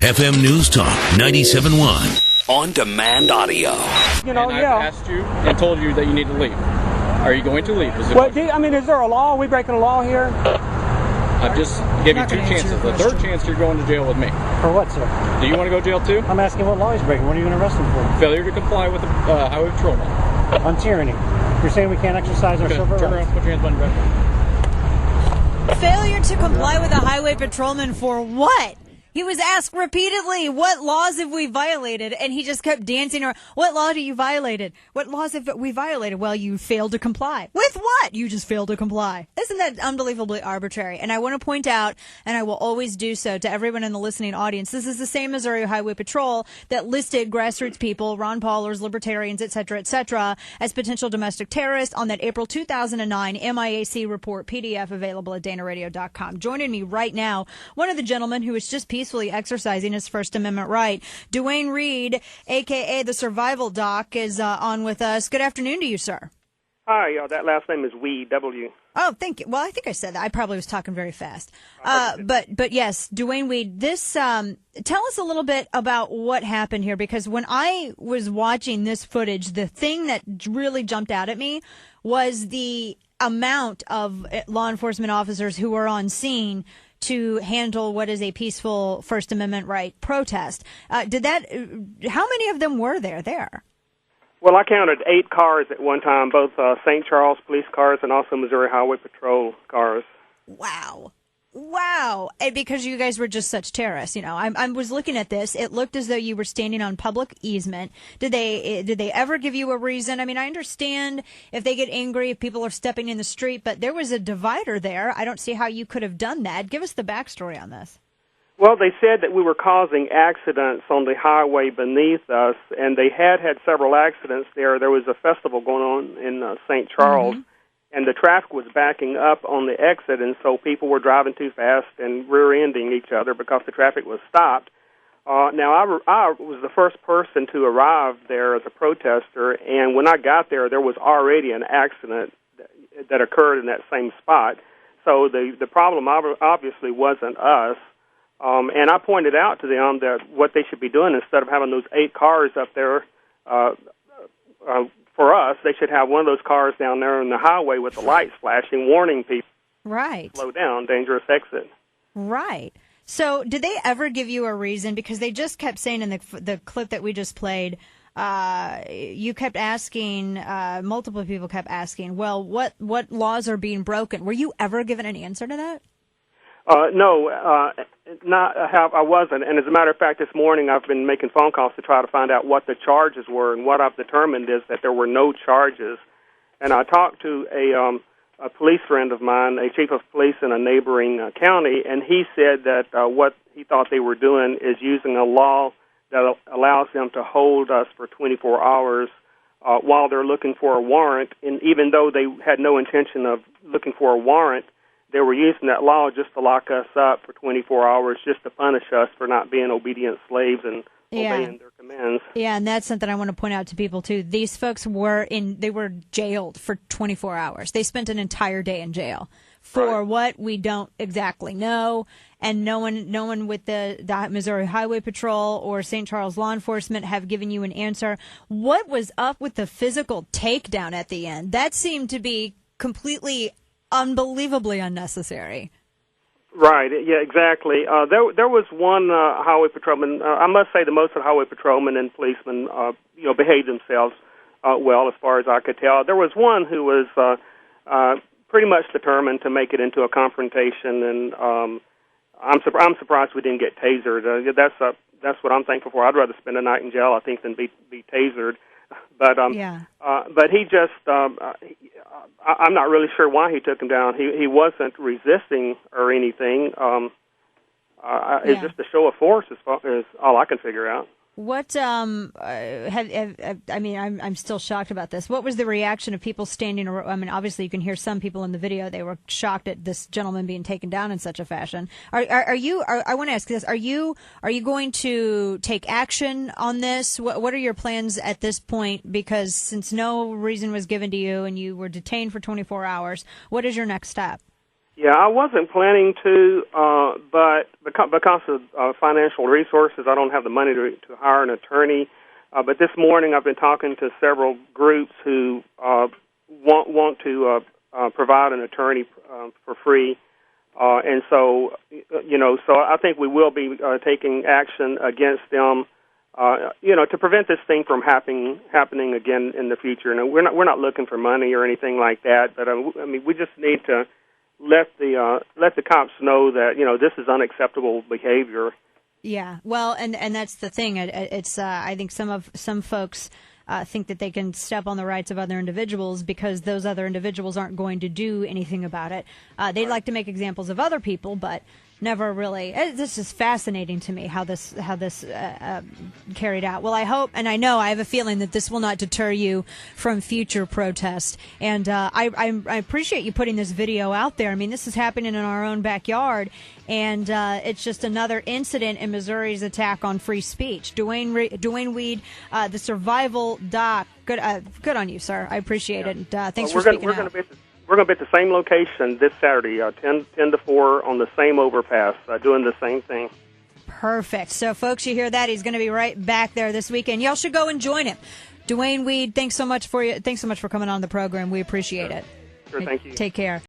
FM News Talk 97.1. On-demand audio. And I've asked you and told you that you need to leave. Are you going to leave? Is there a law? Are we breaking a law here? I've just gave you two chances. The third chance, you're going to jail with me. For what, sir? Do you want to go to jail too? I'm asking what law he's breaking. What are you going to arrest him for? Failure to comply with the highway patrol law. On tyranny. You're saying we can't exercise our civil rights? Turn around, put your hands behind your back. Failure to comply with a highway patrolman for what? He was asked repeatedly, what laws have we violated? And he just kept dancing around. What law do you violated? What laws have we violated? Well, you failed to comply. With what? You just failed to comply. Isn't that unbelievably arbitrary? And I want to point out, and I will always do so to everyone in the listening audience, this is the same Missouri Highway Patrol that listed grassroots people, Ron Paulers, libertarians, et cetera, as potential domestic terrorists on that April 2009 MIAC report, PDF available at danaradio.com. Joining me right now, one of the gentlemen who was just peacefully exercising his First Amendment right. Duane Weed, a.k.a. the Survival Doc, is on with us. Good afternoon to you, sir. Hi, that last name is Weed, W. Oh, thank you. Well, I think I said that. I probably was talking very fast. But yes, Duane Weed, this, tell us a little bit about what happened here, because when I was watching this footage, the thing that really jumped out at me was the amount of law enforcement officers who were on scene to handle what is a peaceful First Amendment right protest. How many of them were there? Well, I counted 8 cars at one time, both St. Charles police cars and also Missouri Highway Patrol cars. Wow. And because you guys were just such terrorists, I was looking at this. It looked as though you were standing on public easement. Did they ever give you a reason? I mean, I understand if they get angry, if people are stepping in the street, but there was a divider there. I don't see how you could have done that. Give us the backstory on this. Well, they said that we were causing accidents on the highway beneath us, and they had several accidents there. There was a festival going on in St. Charles. Mm-hmm. And the traffic was backing up on the exit, and so people were driving too fast and rear-ending each other because the traffic was stopped. Now, I was the first person to arrive there as a protester, and when I got there, there was already an accident that occurred in that same spot. So the problem obviously wasn't us. And I pointed out to them that what they should be doing, instead of having those 8 cars up there, for us, they should have one of those cars down there on the highway with the lights flashing, warning people. Right. Slow down, dangerous exit. Right. So did they ever give you a reason? Because they just kept saying in the clip that we just played, you kept asking, multiple people kept asking, well, what laws are being broken? Were you ever given an answer to that? No, I wasn't. And as a matter of fact, this morning I've been making phone calls to try to find out what the charges were, and what I've determined is that there were no charges. And I talked to a police friend of mine, a chief of police in a neighboring county, and he said that what he thought they were doing is using a law that allows them to hold us for 24 hours while they're looking for a warrant. And even though they had no intention of looking for a warrant, they were using that law just to lock us up for 24 hours, just to punish us for not being obedient slaves and obeying their commands. Yeah, and that's something I want to point out to people, too. These folks were jailed for 24 hours. They spent an entire day in jail for what we don't exactly know, and no one with the Missouri Highway Patrol or St. Charles law enforcement have given you an answer. What was up with the physical takedown at the end? That seemed to be completely unbelievably unnecessary. Right. Yeah. Exactly. There was one highway patrolman. I must say, the most of the highway patrolmen and policemen, behaved themselves well, as far as I could tell. There was one who was pretty much determined to make it into a confrontation, and I'm surprised we didn't get tasered. That's what I'm thankful for. I'd rather spend a night in jail, I think, than be tasered. But but he just I'm not really sure why he took him down. He wasn't resisting or anything. It's just a show of force, is all I can figure out. What I'm still shocked about this. What was the reaction of people standing around? I mean, obviously you can hear some people in the video. They were shocked at this gentleman being taken down in such a fashion. I want to ask this. Are you going to take action on this? What are your plans at this point? Because since no reason was given to you and you were detained for 24 hours, what is your next step? Yeah, I wasn't planning to, but because of financial resources, I don't have the money to hire an attorney. But this morning, I've been talking to several groups who want to provide an attorney for free, and so so I think we will be taking action against them, to prevent this thing from happening again in the future. And we're not looking for money or anything like that, but we just need to let the cops know that this is unacceptable behavior. Yeah, well, and that's the thing. It's I think some folks think that they can step on the rights of other individuals because those other individuals aren't going to do anything about it. They'd like to make examples of other people, but never really. This is fascinating to me how this carried out. Well, I hope, and I know, I have a feeling that this will not deter you from future protests. And I appreciate you putting this video out there. I mean, this is happening in our own backyard, and it's just another incident in Missouri's attack on free speech. Duane Weed, the Survival Doc. Good on you, sir. I appreciate it. And, thanks for speaking out. We're going to be at the same location this Saturday, 10 to 4, on the same overpass, doing the same thing. Perfect. So, folks, you hear that? He's going to be right back there this weekend. Y'all should go and join him. Duane Weed, thanks so much for coming on the program. We appreciate it. Sure, thank you. Take care.